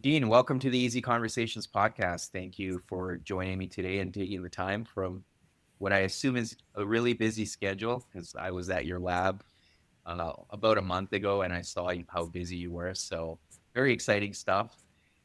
Dean, welcome to the Easy Conversations podcast. Thank you for joining me today and taking the time from what I assume is a really busy schedule because I was at your lab about a month ago and I saw how busy you were. So, very exciting stuff.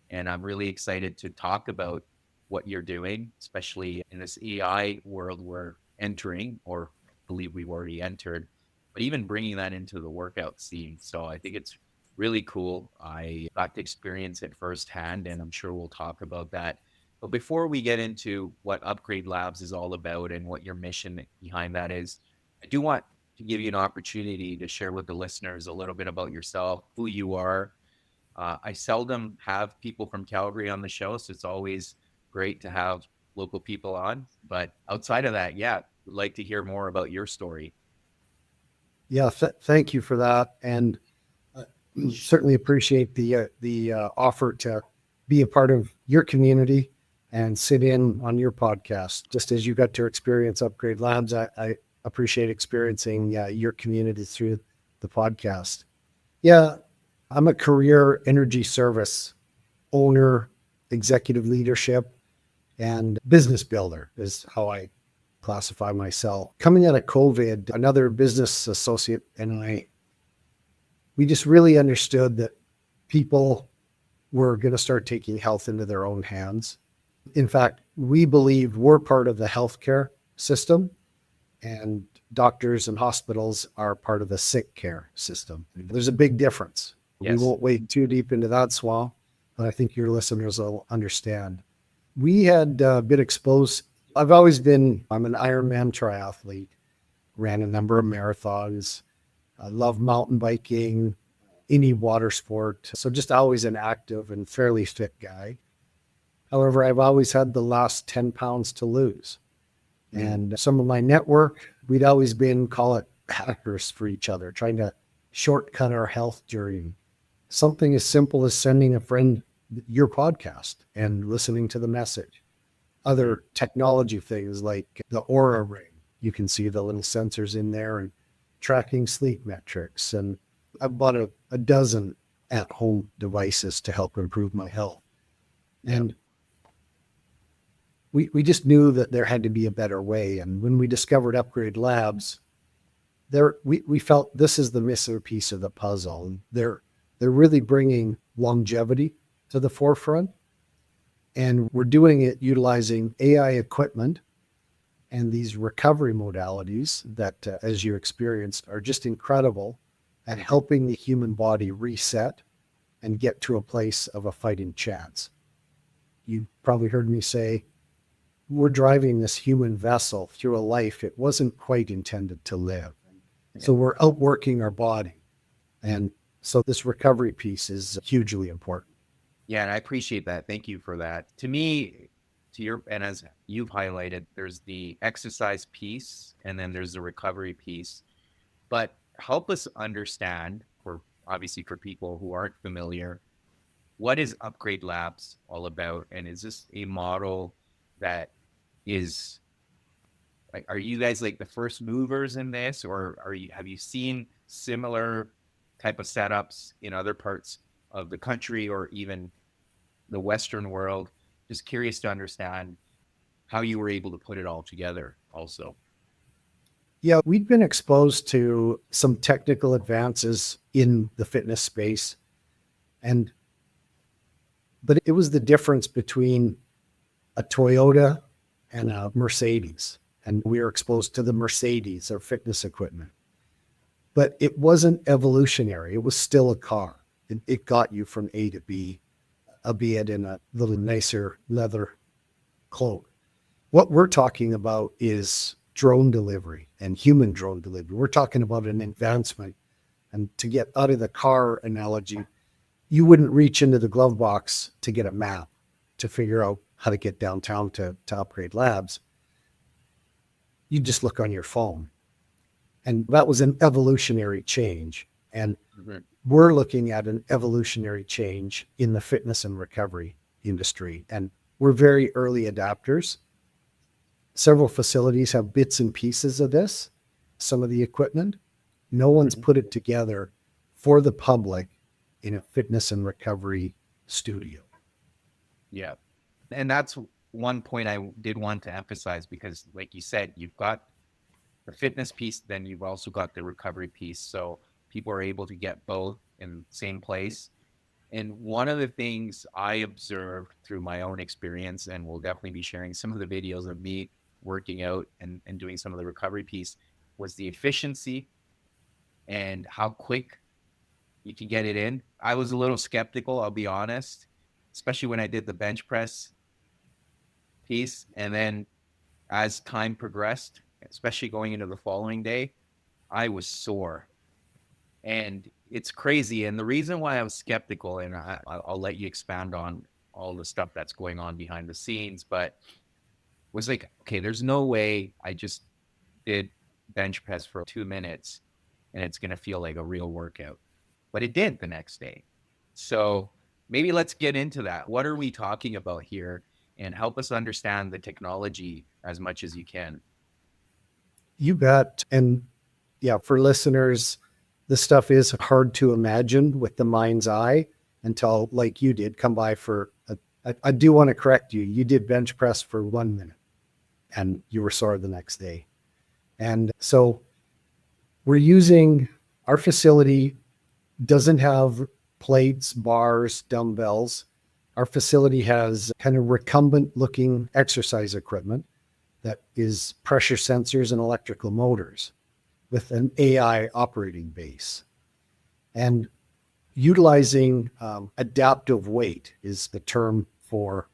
And I'm really excited to talk about what you're doing, especially in this AI world we're entering, or believe we've already entered, but even bringing that into the workout scene. So, I think it's really cool. I got to experience it firsthand, and I'm sure we'll talk about that. But before we get into what Upgrade Labs is all about and what your mission behind that is, I do want to give you an opportunity to share with the listeners a little bit about yourself, who you are. I seldom have people from Calgary on the show, so it's always great to have local people on. But outside of that, yeah, would like to hear more about your story. Yeah, thank you for that, and certainly appreciate the offer to be a part of your community and sit in on your podcast. Just as you got to experience Upgrade Labs, I appreciate experiencing your community through the podcast. Yeah, I'm a career energy service owner, executive leadership, and business builder is how I classify myself. Coming out of COVID, another business associate and we just really understood that people were going to start taking health into their own hands. In fact, we believe we're part of the healthcare system, and doctors and hospitals are part of the sick care system. There's a big difference. We Yes. won't wade too deep into that swamp, but I think your listeners will understand. We had been exposed. I'm an Ironman triathlete, ran a number of marathons. I love mountain biking, any water sport. So just always an active and fairly fit guy. However, I've always had the last 10 pounds to lose. Mm. And some of my network, we'd always been, call it hackers for each other, trying to shortcut our health journey. Something as simple as sending a friend your podcast and listening to the message. Mm. Other technology things like the Aura Ring. You can see the little sensors in there and tracking sleep metrics. And I've bought a dozen at home devices to help improve my health. Yeah. And we just knew that there had to be a better way. And when we discovered Upgrade Labs, we felt this is the missing piece of the puzzle. And they're really bringing longevity to the forefront. And we're doing it utilizing AI equipment and these recovery modalities that, as you experienced, are just incredible at helping the human body reset and get to a place of a fighting chance. You probably heard me say, we're driving this human vessel through a life it wasn't quite intended to live. Yeah. So we're outworking our body. And so this recovery piece is hugely important. Yeah, and I appreciate that. Thank you for that. To me, and as you've highlighted, there's the exercise piece and then there's the recovery piece. But help us understand, for obviously for people who aren't familiar, what is Upgrade Labs all about? And is this a model that is like, are you guys like the first movers in this, or have you seen similar type of setups in other parts of the country or even the Western world? Just curious to understand how you were able to put it all together also. Yeah, we've been exposed to some technical advances in the fitness space. And but it was the difference between a Toyota and a Mercedes. And we were exposed to the Mercedes or fitness equipment. But it wasn't evolutionary. It was still a car. It got you from A to B, albeit in a little nicer leather cloak. What we're talking about is drone delivery and human drone delivery. We're talking about an advancement. And to get out of the car analogy, you wouldn't reach into the glove box to get a map to figure out how to get downtown to Upgrade Labs. You just look on your phone. And that was an evolutionary change. And Mhm. we're looking at an evolutionary change in the fitness and recovery industry. And we're very early adapters. Several facilities have bits and pieces of this, some of the equipment. No one's Mhm. put it together for the public in a fitness and recovery studio. Yeah. And that's one point I did want to emphasize because, like you said, you've got the fitness piece, then you've also got the recovery piece. So people are able to get both in the same place. And one of the things I observed through my own experience, and we'll definitely be sharing some of the videos of me working out and doing some of the recovery piece, was the efficiency and how quick you can get it in. I was a little skeptical, I'll be honest, especially when I did the bench press piece. And then as time progressed, especially going into the following day, I was sore. And it's crazy. And the reason why I was skeptical, and I'll let you expand on all the stuff that's going on behind the scenes, but was like, okay, there's no way I just did bench press for 2 minutes and it's going to feel like a real workout. But it did the next day. So maybe let's get into that. What are we talking about here? And help us understand the technology as much as you can. You bet. And yeah, for listeners, this stuff is hard to imagine with the mind's eye until, like you did, come by for I do want to correct you. You did bench press for 1 minute and you were sore the next day. And so we're using our facility doesn't have plates, bars, dumbbells. Our facility has kind of recumbent looking exercise equipment that is pressure sensors and electrical motors with an AI operating base. And utilizing adaptive weight is the term for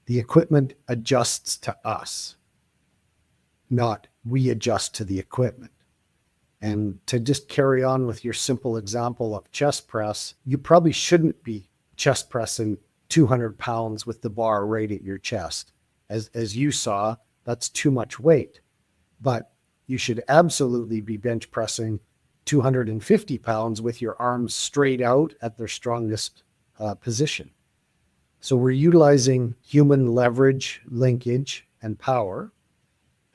the equipment adjusts to us, not we adjust to the equipment. And to just carry on with your simple example of chest press, you probably shouldn't be chest pressing 200 pounds with the bar right at your chest. As you saw, that's too much weight. But you should absolutely be bench pressing 250 pounds with your arms straight out at their strongest position. So we're utilizing human leverage, linkage, and power,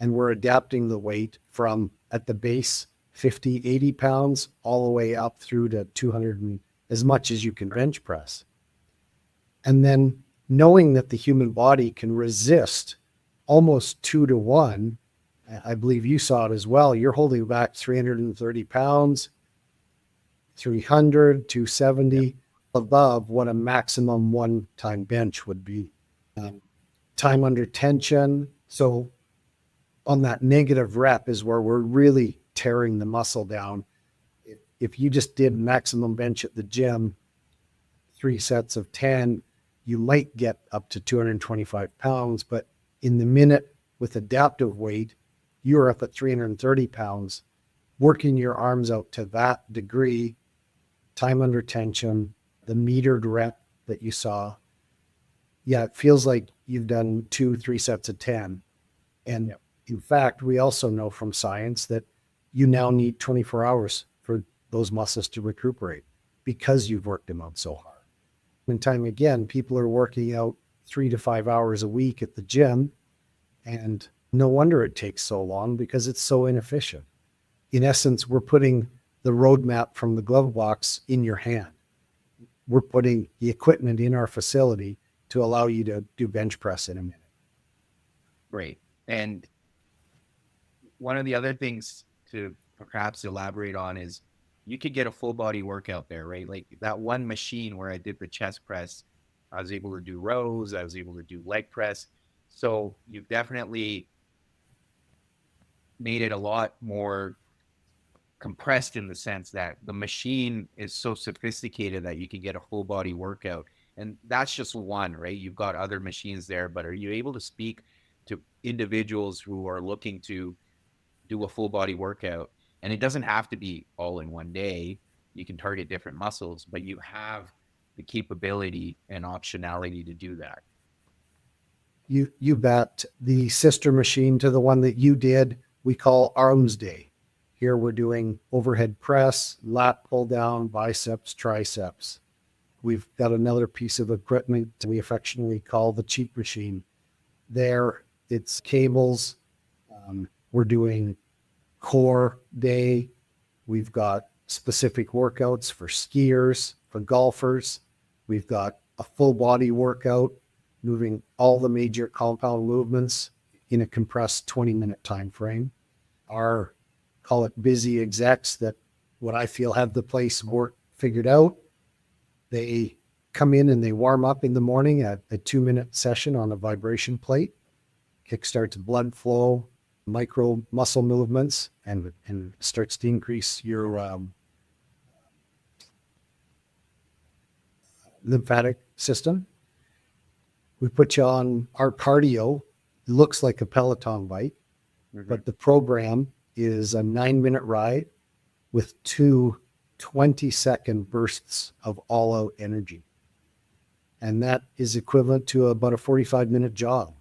and we're adapting the weight from at the base 50, 80 pounds all the way up through to 200 and as much as you can bench press. And then knowing that the human body can resist almost 2-to-1, I believe you saw it as well. You're holding back 330 pounds, 300, 270, yep, above what a maximum one-time bench would be. Time under tension. So on that negative rep is where we're really tearing the muscle down. If you just did maximum bench at the gym, 3 sets of 10, you might get up to 225 pounds. But in the minute with adaptive weight, you're up at 330 pounds, working your arms out to that degree, time under tension, the metered rep that you saw. Yeah, it feels like you've done 2-3 sets of 10. And yep, in fact, we also know from science that you now need 24 hours for those muscles to recuperate because you've worked them out so hard. And time again, people are working out 3 to 5 hours a week at the gym, and no wonder it takes so long because it's so inefficient. In essence, we're putting the roadmap from the glove box in your hand. We're putting the equipment in our facility to allow you to do bench press in a minute. Great. And one of the other things to perhaps elaborate on is you could get a full body workout there, right? Like that one machine where I did the chest press, I was able to do rows, I was able to do leg press. So you've definitely made it a lot more compressed in the sense that the machine is so sophisticated that you can get a full body workout. And that's just one, right? You've got other machines there, but are you able to speak to individuals who are looking to do a full body workout? And it doesn't have to be all in one day. You can target different muscles, but you have the capability and optionality to do that. You bet. The sister machine to the one that you did, we call Arms Day. Here we're doing overhead press, lat pull down, biceps, triceps. We've got another piece of equipment we affectionately call the cheat machine. There, it's cables. We're doing core day. We've got specific workouts for skiers, for golfers. We've got a full body workout, moving all the major compound movements in a compressed 20-minute time frame. Our, call it busy execs that what I feel have the place work figured out, they come in and they warm up in the morning at a 2-minute session on a vibration plate, kickstarts blood flow, micro muscle movements, and starts to increase your lymphatic system. We put you on our cardio. It looks like a Peloton bike, Mm-hmm. but the program is a 9-minute ride with two 20-second bursts of all out energy. And that is equivalent to about a 45-minute jog.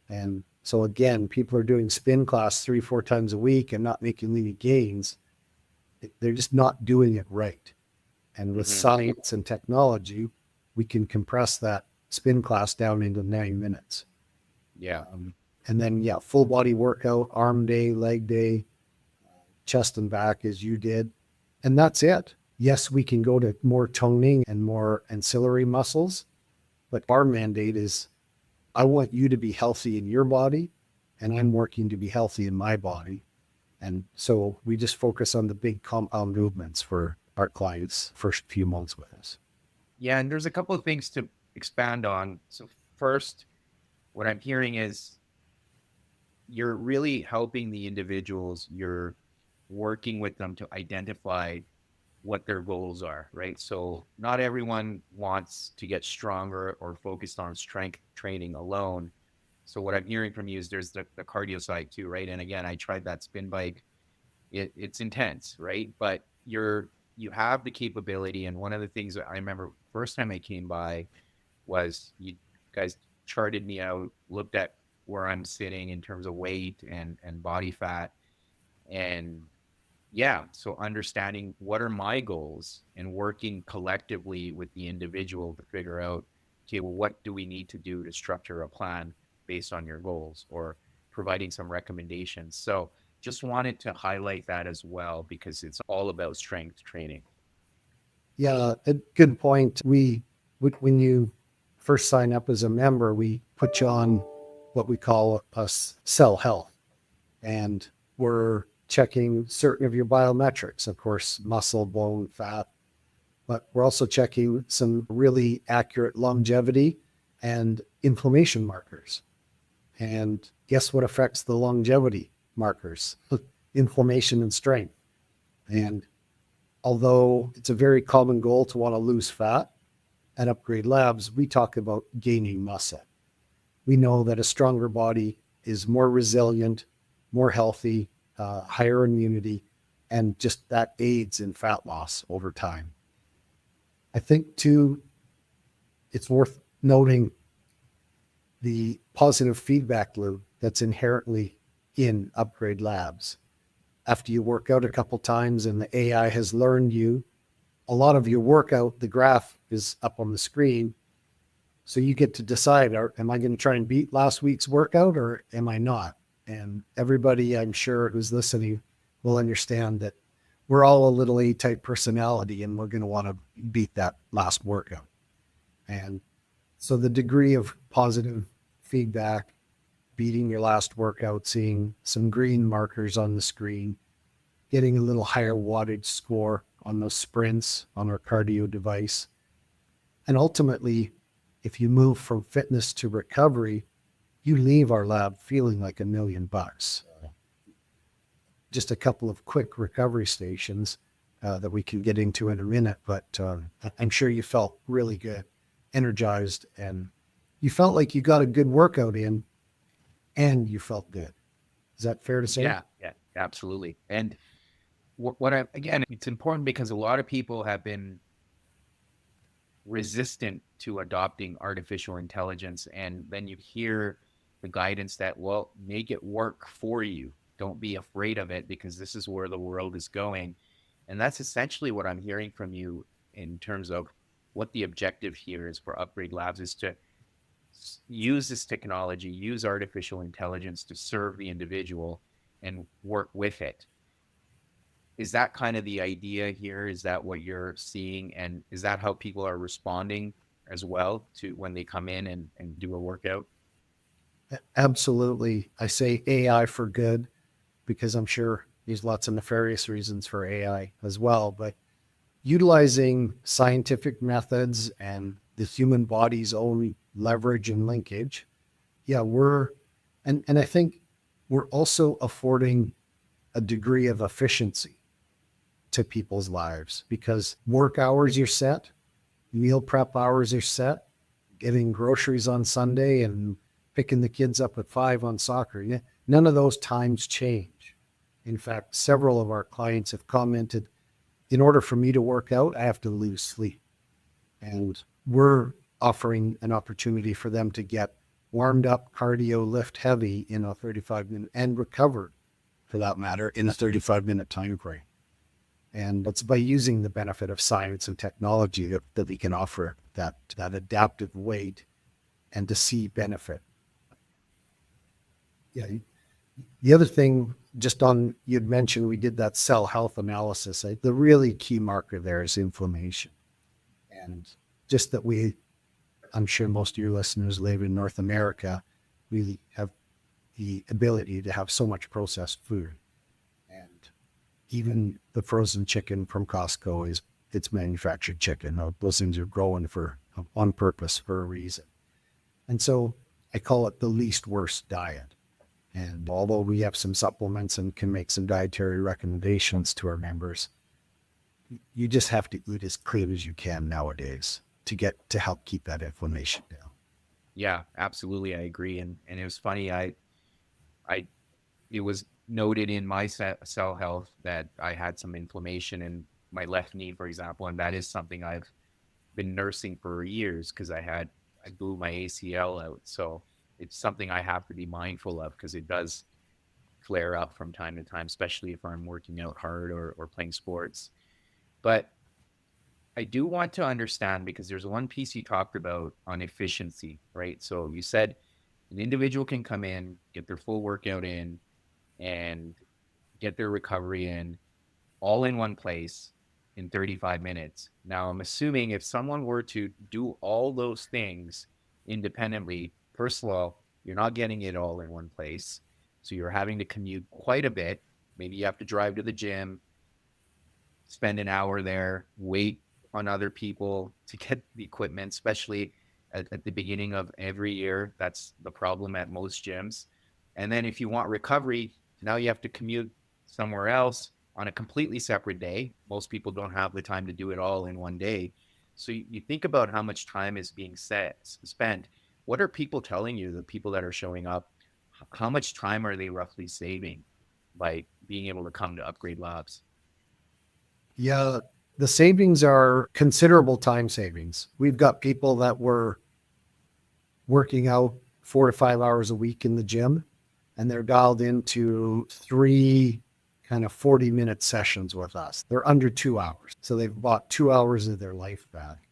And so, again, people are doing spin class 3-4 times a week and not making any gains. They're just not doing it right. And with Mm-hmm. science and technology, we can compress that spin class down into 90 minutes. Yeah. And then, yeah, full body workout, arm day, leg day, chest and back as you did. And that's it. Yes, we can go to more toning and more ancillary muscles, but our mandate is I want you to be healthy in your body, and I'm working to be healthy in my body. And so we just focus on the big compound movements for our clients' first few months with us. Yeah. And there's a couple of things to expand on. So, first, what I'm hearing is you're really helping the individuals, you're working with them to identify what their goals are, right? So not everyone wants to get stronger or focused on strength training alone. So what I'm hearing from you is there's the cardio side too, right? And again, I tried that spin bike. It's intense, right? But you have the capability. And one of the things that I remember first time I came by was you guys charted me out, looked at where I'm sitting in terms of weight and body fat, and yeah, so understanding what are my goals and working collectively with the individual to figure out, okay, well, what do we need to do to structure a plan based on your goals, or providing some recommendations. So just wanted to highlight that as well because it's all about strength training. Yeah, a good point. When you first sign up as a member, we put you on what we call a cell health, and we're checking certain of your biometrics, of course, muscle, bone, fat, but we're also checking some really accurate longevity and inflammation markers. And guess what affects the longevity markers? Inflammation and strength. And although it's a very common goal to want to lose fat, at Upgrade Labs, we talk about gaining muscle. We know that a stronger body is more resilient, more healthy, higher immunity, and just that aids in fat loss over time. I think, too, it's worth noting the positive feedback loop that's inherently in Upgrade Labs. After you work out a couple times and the AI has learned you, a lot of your workout, the graph is up on the screen. So you get to decide, am I going to try and beat last week's workout or am I not? And everybody, I'm sure, who's listening will understand that we're all a little A-type personality and we're going to want to beat that last workout. And so the degree of positive feedback, beating your last workout, seeing some green markers on the screen, getting a little higher wattage score on those sprints on our cardio device. And ultimately, if you move from fitness to recovery, you leave our lab feeling like $1,000,000. Just a couple of quick recovery stations that we can get into in a minute, but I'm sure you felt really good, energized, and you felt like you got a good workout in and you felt good. Is that fair to say? Yeah, yeah, absolutely. And what I, again, it's important because a lot of people have been resistant to adopting artificial intelligence. And then you hear the guidance that, well, make it work for you. Don't be afraid of it because this is where the world is going. And that's essentially what I'm hearing from you in terms of what the objective here is for Upgrade Labs is to use this technology, use artificial intelligence to serve the individual and work with it. Is that kind of the idea here? Is that what you're seeing? And is that how people are responding? as well to when they come in and do a workout? Absolutely. I say AI for good because I'm sure there's lots of nefarious reasons for AI as well. But utilizing scientific methods and the human body's own leverage and linkage, yeah, and I think we're also affording a degree of efficiency to people's lives because work hours are set, meal prep hours are set, getting groceries on Sunday and picking the kids up at 5 on soccer. Yeah, none of those times change. In fact, several of our clients have commented, in order for me to work out, I have to lose sleep. And we're offering an opportunity for them to get warmed up, cardio, lift heavy in a 35-minute and recovered for that matter in a 35-minute time frame. And it's by using the benefit of science and technology that we can offer that adaptive weight and to see benefit. Yeah. The other thing, just on, you'd mentioned we did that cell health analysis. The really key marker there is inflammation. And just that I'm sure most of your listeners live in North America, we have the ability to have so much processed food. And even the frozen chicken from Costco it's manufactured chicken. Those things are growing on purpose for a reason. And so I call it the least worst diet. And although we have some supplements and can make some dietary recommendations to our members, you just have to eat as clean as you can nowadays to help keep that inflammation down. Yeah, absolutely. I agree. And it was funny. I it was noted in my cell health that I had some inflammation in my left knee, for example, and that is something I've been nursing for years because I blew my ACL out. So it's something I have to be mindful of because it does flare up from time to time, especially if I'm working out hard or playing sports. But I do want to understand because there's one piece you talked about on efficiency, right? So you said an individual can come in, get their full workout in, and get their recovery in all in one place in 35 minutes. Now, I'm assuming if someone were to do all those things independently, first of all, you're not getting it all in one place. So you're having to commute quite a bit. Maybe you have to drive to the gym, spend an hour there, wait on other people to get the equipment, especially at the beginning of every year. That's the problem at most gyms. And then if you want recovery, now you have to commute somewhere else on a completely separate day. Most people don't have the time to do it all in one day. So you think about how much time is being spent. What are people telling you, the people that are showing up? How much time are they roughly saving by being able to come to Upgrade Labs? Yeah, the savings are considerable time savings. We've got people that were working out 4 to 5 hours a week in the gym, and they're dialed into 3 kind of 40-minute sessions with us. They're under 2 hours. So they've bought 2 hours of their life back.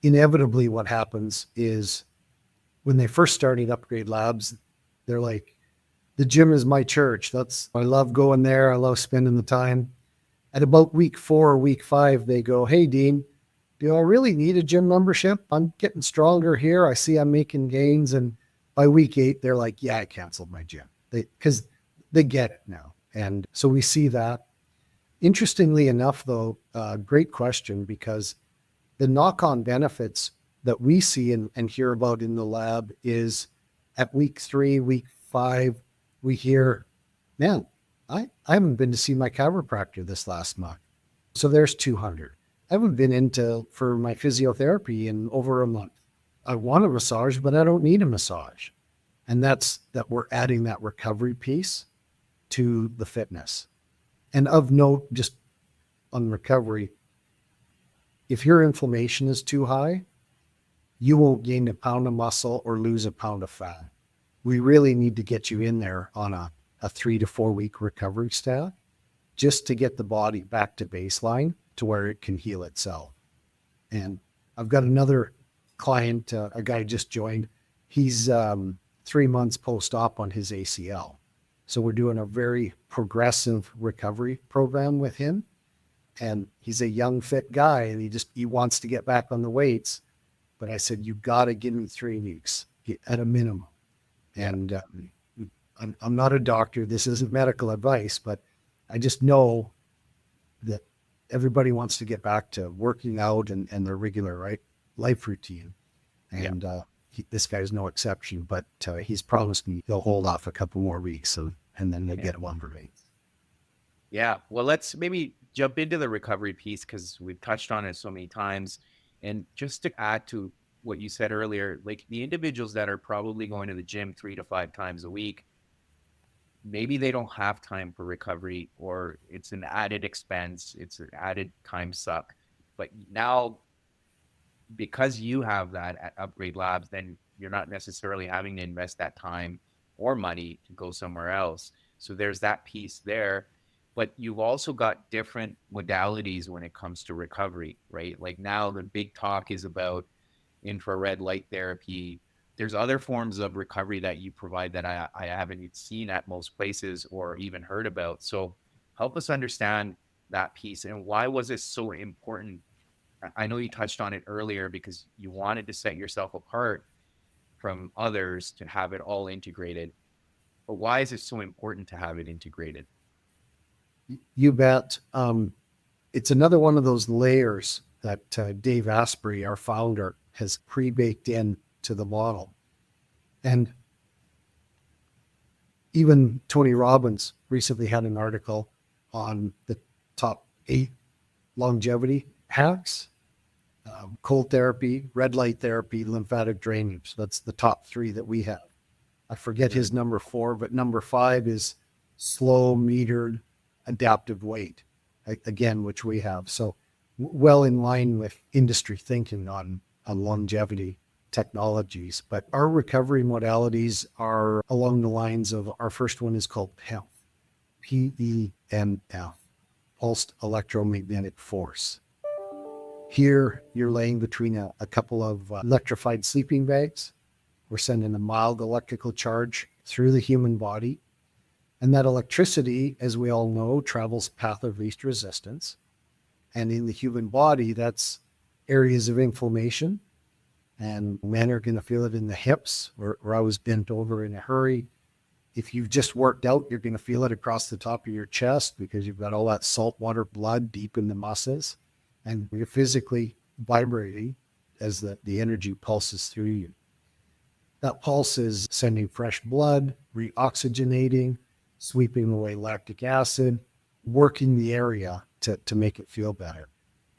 Inevitably, what happens is when they first started Upgrade Labs, they're like, the gym is my church. I love going there. I love spending the time. At about week 4 or week 5, they go, hey, Dean, do I really need a gym membership? I'm getting stronger here. I see I'm making gains. And by week 8, they're like, yeah, I canceled my gym. Because they get it now. And so we see that. Interestingly enough, though, great question, because the knock-on benefits that we see and hear about in the lab is at week 3, week 5, we hear, man, I haven't been to see my chiropractor this last month. So there's 200. I haven't been for my physiotherapy in over a month. I want a massage, but I don't need a massage. And that we're adding that recovery piece to the fitness. And of note, just on recovery, if your inflammation is too high, you won't gain a pound of muscle or lose a pound of fat. We really need to get you in there on a 3 to 4 week recovery stack just to get the body back to baseline to where it can heal itself. And I've got another client, a guy just joined. He's 3 months post-op on his ACL. So we're doing a very progressive recovery program with him. And he's a young, fit guy, and he wants to get back on the weights. but I said, you got to give me 3 weeks at a minimum. Yeah. And I'm not a doctor. This isn't medical advice, but I just know that everybody wants to get back to working out and their regular life routine. Yeah. And this guy's no exception, but he's promised me he'll hold off a couple more weeks, and then they Yeah. get one for me. Yeah. Well, let's maybe jump into the recovery piece because we've touched on it so many times. And just to add to what you said earlier, like the individuals that are probably going to the gym 3 to 5 times a week, maybe they don't have time for recovery or it's an added expense, it's an added time suck. But now, because you have that at Upgrade Labs, then you're not necessarily having to invest that time or money to go somewhere else. So there's that piece there. But you've also got different modalities when it comes to recovery, right? Like now the big talk is about infrared light therapy. There's other forms of recovery that you provide that I haven't seen at most places or even heard about. So help us understand that piece and why was it so important? I know you touched on it earlier because you wanted to set yourself apart from others to have it all integrated. But why is it so important to have it integrated? You bet. It's another one of those layers that Dave Asprey, our founder, has pre-baked in to the model. And even Tony Robbins recently had an article on the top 8 longevity hacks: cold therapy, red light therapy, lymphatic drainage. That's the top 3 that we have. I forget his number 4, but number 5 is slow metered adaptive weight, again, which we have. So well in line with industry thinking on longevity technologies. But our recovery modalities are along the lines of, our first one is called PEMF, PEMF, pulsed electromagnetic force. Here, you're laying between a couple of electrified sleeping bags. We're sending a mild electrical charge through the human body. And that electricity, as we all know, travels path of least resistance. And in the human body, that's areas of inflammation. And men are going to feel it in the hips, where I was bent over in a hurry. If you've just worked out, you're going to feel it across the top of your chest because you've got all that saltwater blood deep in the muscles. And you're physically vibrating as the energy pulses through you. That pulse is sending fresh blood, reoxygenating, sweeping away lactic acid, working the area to make it feel better.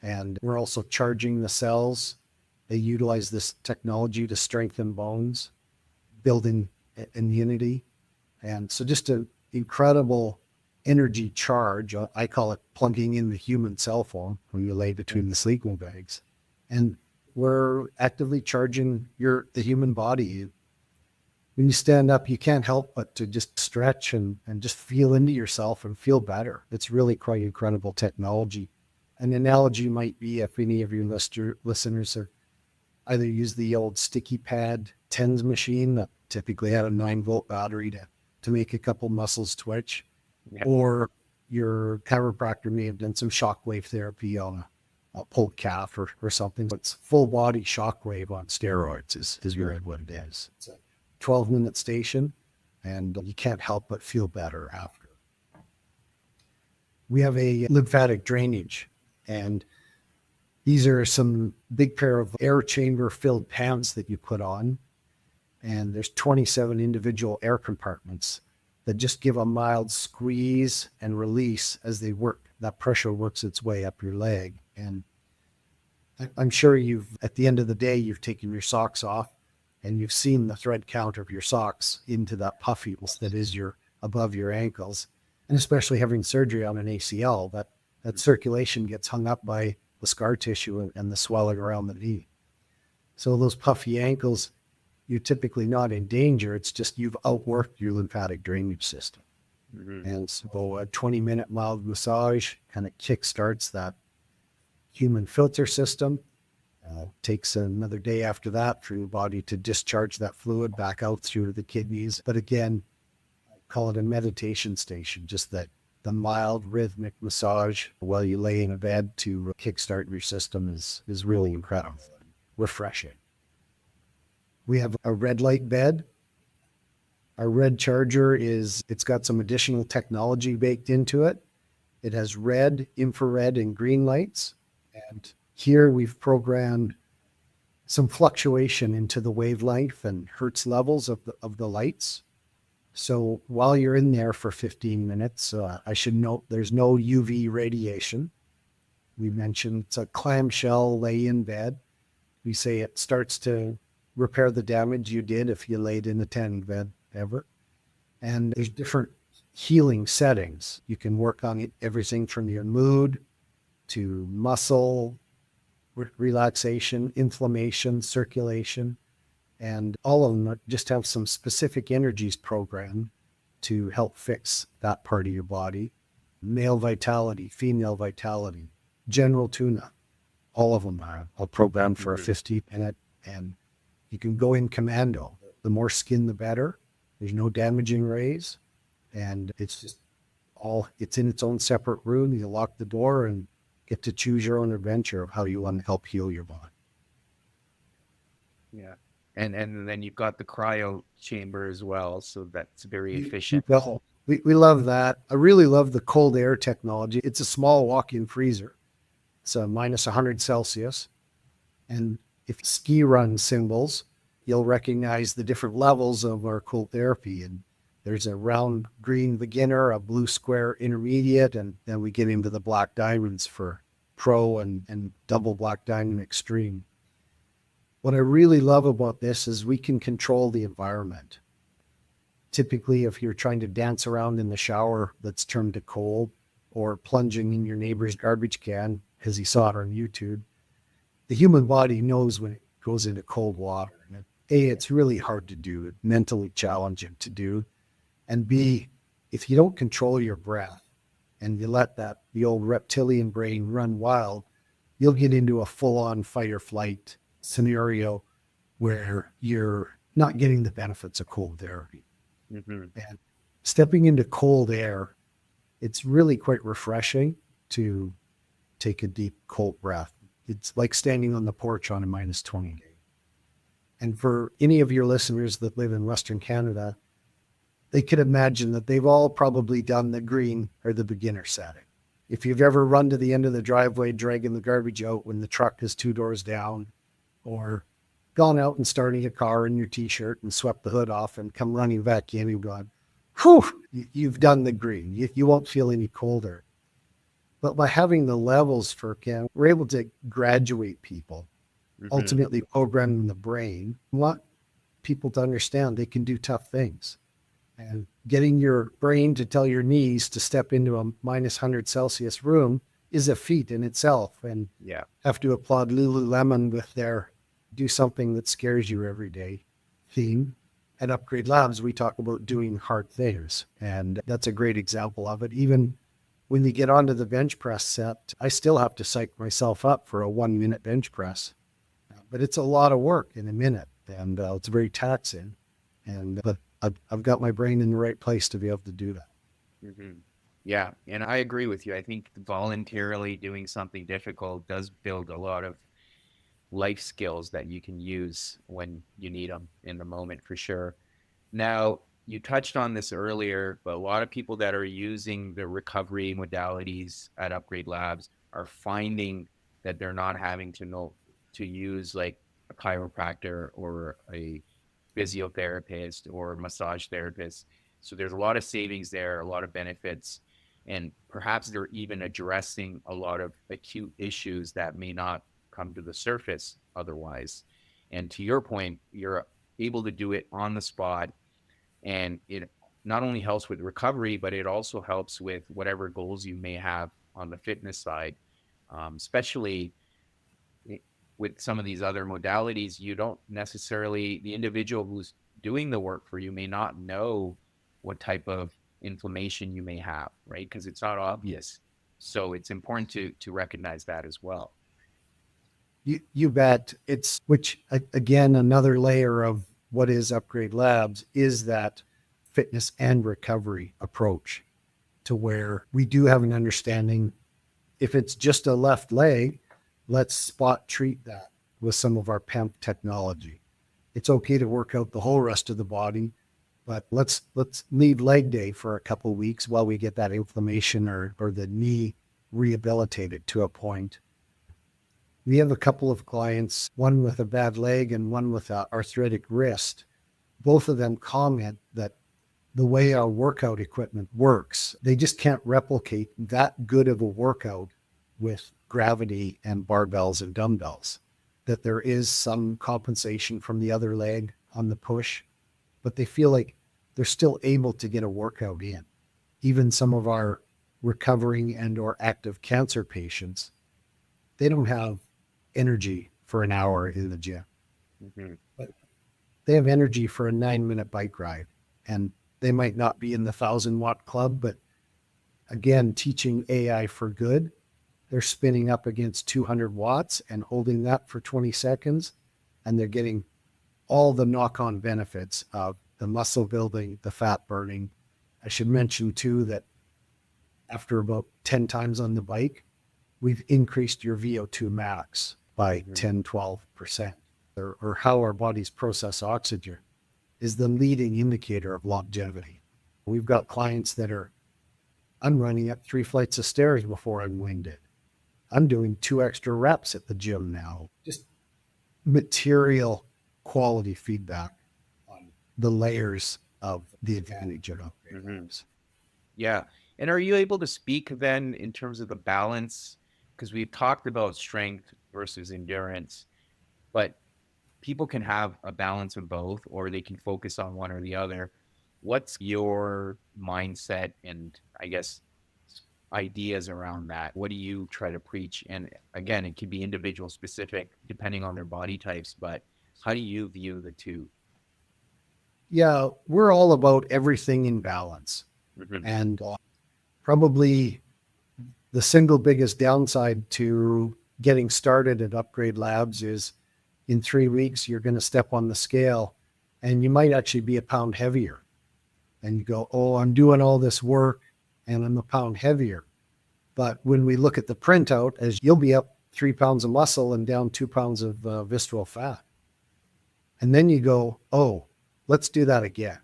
And we're also charging the cells. They utilize this technology to strengthen bones, building immunity. And so just an incredible energy charge. I call it plugging in the human cell phone when you lay between the sleeping bags. And we're actively charging the human body. When you stand up, you can't help but to just stretch and just feel into yourself and feel better. It's really quite incredible technology. An analogy might be, if any of your listeners are either use the old sticky pad TENS machine that typically had a 9-volt battery to make a couple muscles twitch, or your chiropractor may have done some shockwave therapy on a pulled calf or something. It's full body shockwave on steroids is really what it is. It's a 12-minute station, and you can't help but feel better after. We have a lymphatic drainage, and these are some big pair of air chamber filled pants that you put on. And there's 27 individual air compartments that just give a mild squeeze and release as they work. That pressure works its way up your leg. And I'm sure at the end of the day, you've taken your socks off and you've seen the thread count of your socks into that puffy that is above your ankles. And especially having surgery on an ACL, that circulation gets hung up by the scar tissue and the swelling around the knee. So those puffy ankles, you're typically not in danger. It's just you've outworked your lymphatic drainage system. Mm-hmm. And so a 20-minute mild massage kind of kickstarts that human filter system. Takes another day after that for your body to discharge that fluid back out through the kidneys. But again, I call it a meditation station, just that the mild rhythmic massage while you lay in a bed to kickstart your system is really incredible, refreshing. We have a red light bed. Our red charger it's got some additional technology baked into it. It has red, infrared, and green lights. And here we've programmed some fluctuation into the wavelength and hertz levels of the lights. So while you're in there for 15 minutes, I should note there's no UV radiation. We mentioned it's a clamshell lay-in bed. We say it starts to repair the damage you did if you laid in a tanning bed ever. And there's different healing settings. You can work on it, everything from your mood to muscle relaxation, inflammation, circulation, and all of them just have some specific energies programmed to help fix that part of your body. Male vitality, female vitality, general tune-up, all of them are all programmed for a 50-minute, and you can go in commando. The more skin, the better. There's no damaging rays, and it's just it's in its own separate room. You lock the door and get to choose your own adventure of how you want to help heal your body. Yeah. And then you've got the cryo chamber as well, so that's very efficient. Well, we love that. I really love the cold air technology. It's a small walk-in freezer. It's a minus 100 Celsius. And if ski run symbols, you'll recognize the different levels of our cold therapy. And there's a round green beginner, a blue square intermediate, and then we get into the black diamonds for pro and double black diamond extreme. What I really love about this is we can control the environment. Typically, if you're trying to dance around in the shower that's turned to cold, or plunging in your neighbor's garbage can, as you saw it on YouTube, the human body knows when it goes into cold water. And A, it's really hard to do, mentally challenging to do. And B, if you don't control your breath and you let the old reptilian brain run wild, you'll get into a full-on fight or flight scenario where you're not getting the benefits of cold therapy. And stepping into cold air, it's really quite refreshing to take a deep, cold breath. It's like standing on the porch on a minus 20 day. And for any of your listeners that live in Western Canada, they could imagine that they've all probably done the green or the beginner setting. If you've ever run to the end of the driveway, dragging the garbage out when the truck is 2 doors down, or gone out and starting a car in your t-shirt and swept the hood off and come running back in, you've gone, whew, you've done the green. You won't feel any colder. But by having the levels for CAN, we're able to graduate people, ultimately programming the brain. We want people to understand they can do tough things. And getting your brain to tell your knees to step into a minus 100 Celsius room is a feat in itself. And have to applaud Lululemon with their do something that scares you every day theme. At Upgrade Labs, we talk about doing hard things. And that's a great example of it. Even when you get onto the bench press set, I still have to psych myself up for a 1-minute bench press. But it's a lot of work in a minute, and it's very taxing. But I've got my brain in the right place to be able to do that. Yeah, and I agree with you. I think voluntarily doing something difficult does build a lot of life skills that you can use when you need them in the moment, for sure. Now, you touched on this earlier, but a lot of people that are using the recovery modalities at Upgrade Labs are finding that they're not having to use like a chiropractor or a physiotherapist or massage therapist. So there's a lot of savings there, a lot of benefits, and perhaps they're even addressing a lot of acute issues that may not come to the surface otherwise. And to your point, you're able to do it on the spot, and it not only helps with recovery, but it also helps with whatever goals you may have on the fitness side, especially with some of these other modalities. You don't necessarily, the individual who's doing the work for you may not know what type of inflammation you may have, right? Because it's not obvious. So it's important to recognize that as well. You bet. Which again, another layer of what is Upgrade Labs is that fitness and recovery approach, to where we do have an understanding. If it's just a left leg, let's spot treat that with some of our PEMF technology. It's okay to work out the whole rest of the body, but let's leave leg day for a couple of weeks while we get that inflammation or the knee rehabilitated to a point. We have a couple of clients, one with a bad leg and one with an arthritic wrist. Both of them comment that the way our workout equipment works, they just can't replicate that good of a workout with gravity and barbells and dumbbells. That there is some compensation from the other leg on the push, but they feel like they're still able to get a workout in. Even some of our recovering and or active cancer patients, they don't have energy for an hour in the gym, Mm-hmm. but they have energy for a 9-minute bike ride. And they might not be in the 1,000-watt club, but again, teaching AI for good, they're spinning up against 200 watts and holding that for 20 seconds. And they're getting all the knock-on benefits of the muscle building, the fat burning. I should mention too that after about 10 times on the bike, we've increased your VO2 max by Mm-hmm. 10, 12%, or how our bodies process oxygen is the leading indicator of longevity. We've got clients that are, I'm running up 3 flights of stairs before I'm winded. I'm doing 2 extra reps at the gym now. Just material quality feedback on the layers of the advantage of upgrade Mm-hmm. labs. Yeah. And are you able to speak then in terms of the balance? Because we've talked about strength versus endurance, but people can have a balance of both, or they can focus on one or the other. What's your mindset and I guess ideas around that? What do you try to preach? And again, it can be individual specific depending on their body types, but how do you view the 2? Yeah, we're all about everything in balance. Mm-hmm. And probably the single biggest downside to getting started at Upgrade Labs is in 3 weeks, you're going to step on the scale and you might actually be a pound heavier. And you go, oh, I'm doing all this work and I'm a pound heavier. But when we look at the printout, as you'll be up 3 pounds of muscle and down 2 pounds of visceral fat. And then you go, oh, let's do that again.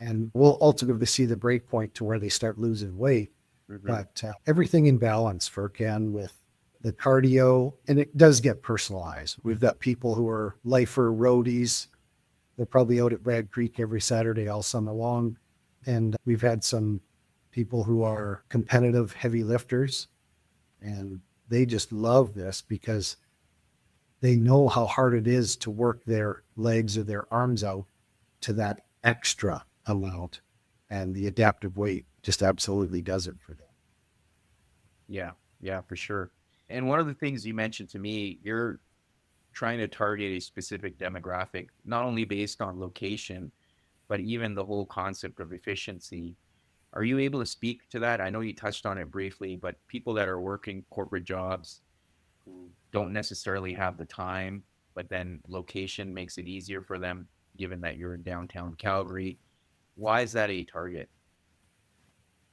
And we'll ultimately see the break point to where they start losing weight. Mm-hmm. But everything in balance, Furkan, with the cardio, and it does get personalized. We've got people who are lifer roadies. They're probably out at Brad Creek every Saturday all summer long. And we've had some people who are competitive heavy lifters, and they just love this because they know how hard it is to work their legs or their arms out to that extra amount. And the adaptive weight just absolutely does it for them. Yeah. Yeah, for sure. And one of the things you mentioned to me, you're trying to target a specific demographic, not only based on location, but even the whole concept of efficiency. Are you able to speak to that? I know you touched on it briefly, but people that are working corporate jobs who don't necessarily have the time, but then location makes it easier for them, given that you're in downtown Calgary. Why is that a target?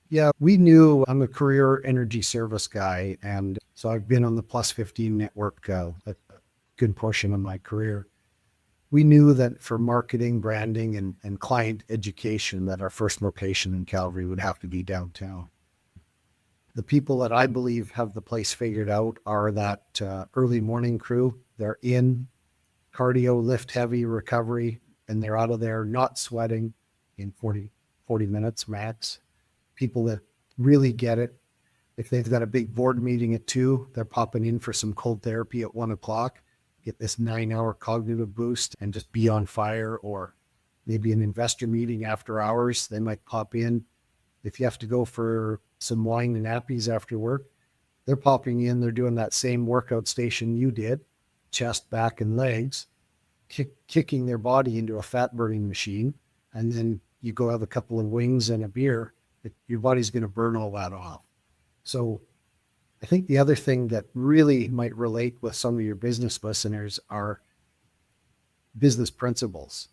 Yeah, we knew I'm a career energy service guy. And so I've been on the Plus 15 network a good portion of my career. We knew that for marketing, branding, and client education, that our first location in Calgary would have to be downtown. The people that I believe have the place figured out are that early morning crew. They're in cardio, lift heavy, recovery, and they're out of there not sweating in 40 minutes max. People that really get it. If they've got a big board meeting at 2, they're popping in for some cold therapy at 1 o'clock, get this 9-hour cognitive boost and just be on fire. Or maybe an investor meeting after hours, they might pop in. If you have to go for some wine and nappies after work, they're popping in. They're doing that same workout station you did, chest, back, and legs, kicking their body into a fat burning machine. And then you go have a couple of wings and a beer, your body's going to burn all that off. So I think the other thing that really might relate with some of your business listeners are business principles.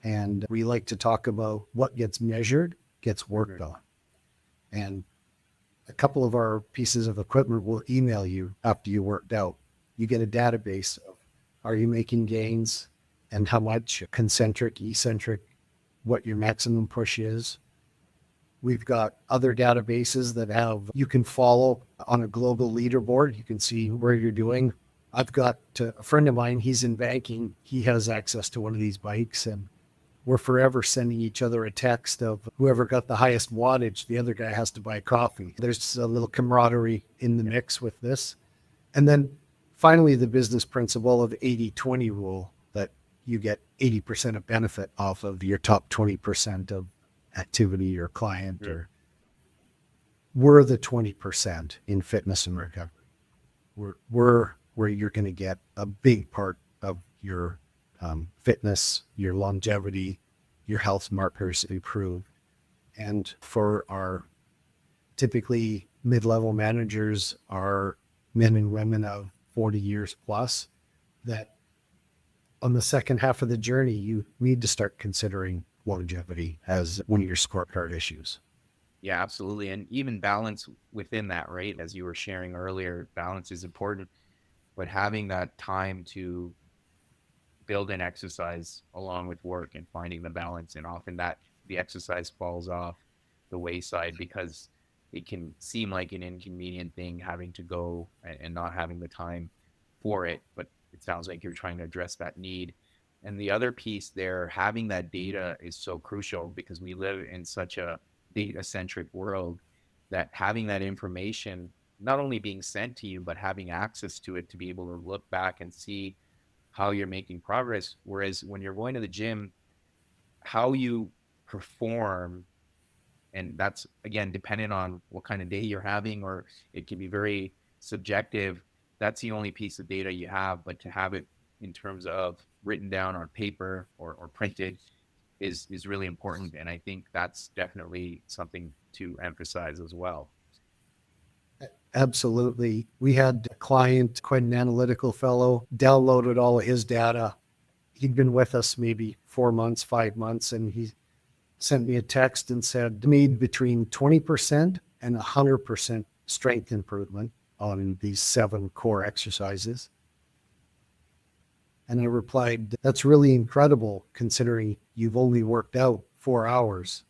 And we like to talk about what gets measured, gets worked Mm-hmm. on. And a couple of our pieces of equipment will email you after you worked out. You get a database of, are you making gains? and how much concentric, eccentric, what your maximum push is. We've got other databases that have you can follow on a global leaderboard. You can see where you're doing. I've got a friend of mine, he's in banking. He has access to one of these bikes, and we're forever sending each other a text of whoever got the highest wattage, the other guy has to buy coffee. There's a little camaraderie in the mix with this. And then finally, the business principle of 80-20 rule, that you get 80% of benefit off of your top 20% of activity or client, Mm. or we're the 20% in fitness and recovery. We're where you're going to get a big part of your fitness, your longevity, your health markers improve. And for our typically mid-level managers, are men and women of 40 years plus, that on the second half of the journey, you need to start considering longevity as one of your scorecard issues. Yeah, absolutely. And even balance within that, right? As you were sharing earlier, balance is important, but having that time to build in exercise along with work and finding the balance. And often that the exercise falls off the wayside because it can seem like an inconvenient thing having to go and not having the time for it. But it sounds like you're trying to address that need. And the other piece there, having that data is so crucial because we live in such a data centric world that having that information not only being sent to you, but having access to it to be able to look back and see how you're making progress. Whereas when you're going to the gym, how you perform, and that's again dependent on what kind of day you're having, or it can be very subjective. That's the only piece of data you have, but to have it in terms of written down on paper or printed is really important. And I think that's definitely something to emphasize as well. Absolutely. We had a client, quite an analytical fellow, downloaded all of his data. He'd been with us maybe 4 months, 5 months, and he sent me a text and said, made between 20% and 100% strength improvement on these 7 core exercises. And I replied, that's really incredible considering you've only worked out 4 hours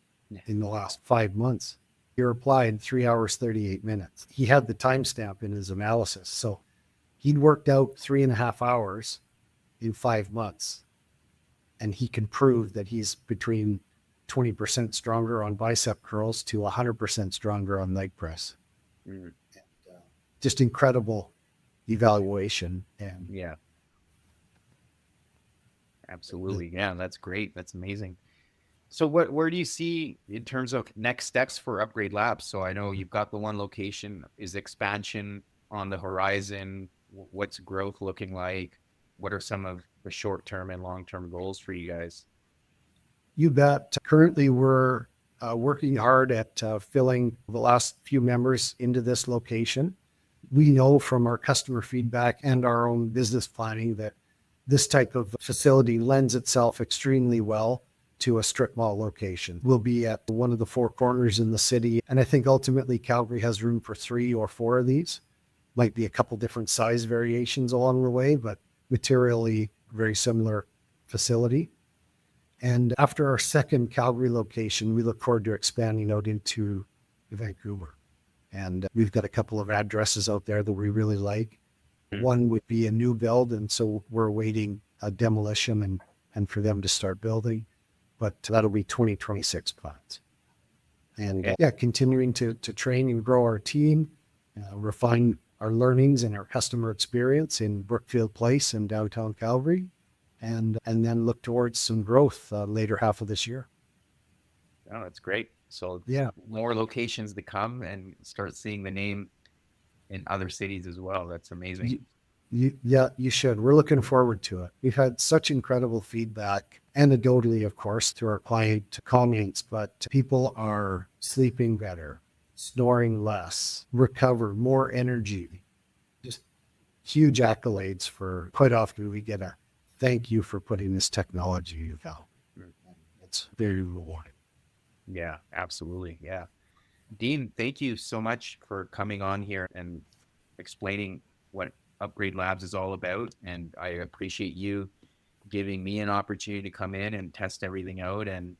in the last 5 months. He replied 3 hours, 38 minutes. He had the timestamp in his analysis. So he'd worked out 3.5 hours in 5 months. And he can prove that he's between 20% stronger on bicep curls to 100% stronger on leg press. Mm, Just incredible evaluation. And yeah, the, absolutely. Yeah, that's great. That's amazing. So where do you see in terms of next steps for Upgrade Labs? So I know you've got the one location. Is expansion on the horizon? What's growth looking like? What are some of the short-term and long-term goals for you guys? You bet. Currently, we're working hard at filling the last few members into this location. We know from our customer feedback and our own business planning that this type of facility lends itself extremely well to a strip mall location. We'll be at one of the 4 corners in the city. And I think ultimately Calgary has room for 3 or 4 of these. Might be a couple different size variations along the way, but materially very similar facility. And after our second Calgary location, we look forward to expanding out into Vancouver. And we've got a couple of addresses out there that we really like. Mm. One would be a new build, and so we're awaiting a demolition and for them to start building. But that'll be 2026 plans. And Okay. yeah, continuing to train and grow our team, refine our learnings and our customer experience in Brookfield Place in downtown Calgary, and then look towards some growth later half of this year. Oh, that's great. So Yeah, more locations to come and start seeing the name in other cities as well. That's amazing. you, yeah, you should. We're looking forward to it. We've had such incredible feedback, anecdotally, of course, through our client comments, but people are sleeping better, snoring less, recover more energy. Just huge accolades. For quite often we get a thank you for putting this technology out. Mm. It's very rewarding. Yeah, absolutely. Yeah. Dean, thank you so much for coming on here and explaining what Upgrade Labs is all about. And I appreciate you giving me an opportunity to come in and test everything out. And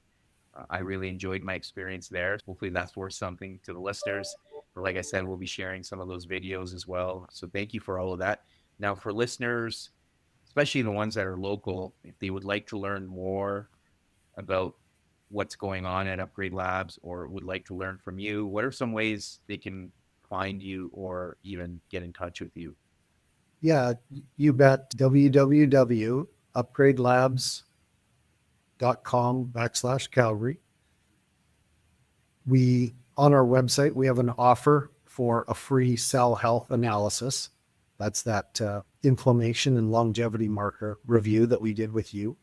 I really enjoyed my experience there. Hopefully, that's worth something to the listeners. But like I said, we'll be sharing some of those videos as well. So thank you for all of that. Now, for listeners, especially the ones that are local, if they would like to learn more about what's going on at Upgrade Labs or would like to learn from you, what are some ways they can find you or even get in touch with you? Yeah, you bet. www.upgradelabs.com/Calgary. We, on our website, we have an offer for a free cell health analysis. That's that inflammation and longevity marker review that we did with you.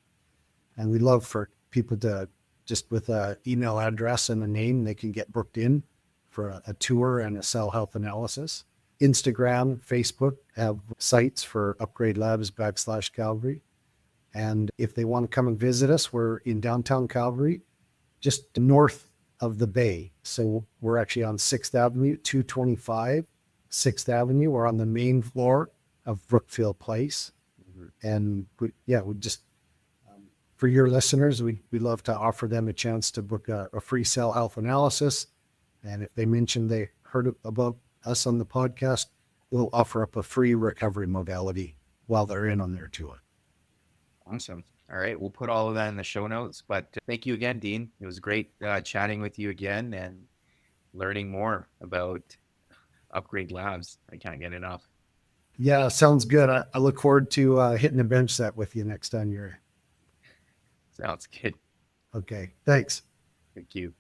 And we love for people to just with an email address and a name, they can get booked in for a tour and a cell health analysis. Instagram, Facebook have sites for Upgrade Labs /Calgary. And if they want to come and visit us, we're in downtown Calgary, just north of the bay. So we're actually on 6th Avenue, 225 6th Avenue. We're on the main floor of Brookfield Place. Mhm. And we just, for your listeners, we love to offer them a chance to book a free cell health analysis. And if they mention they heard about us on the podcast, we'll offer up a free recovery modality while they're in on their tour. Awesome. All right. We'll put all of that in the show notes. But thank you again, Dean. It was great chatting with you again and learning more about Upgrade Labs. I can't get enough. Yeah, sounds good. I look forward to hitting a bench set with you next time you're. Sounds good. Okay. Thanks. Thank you.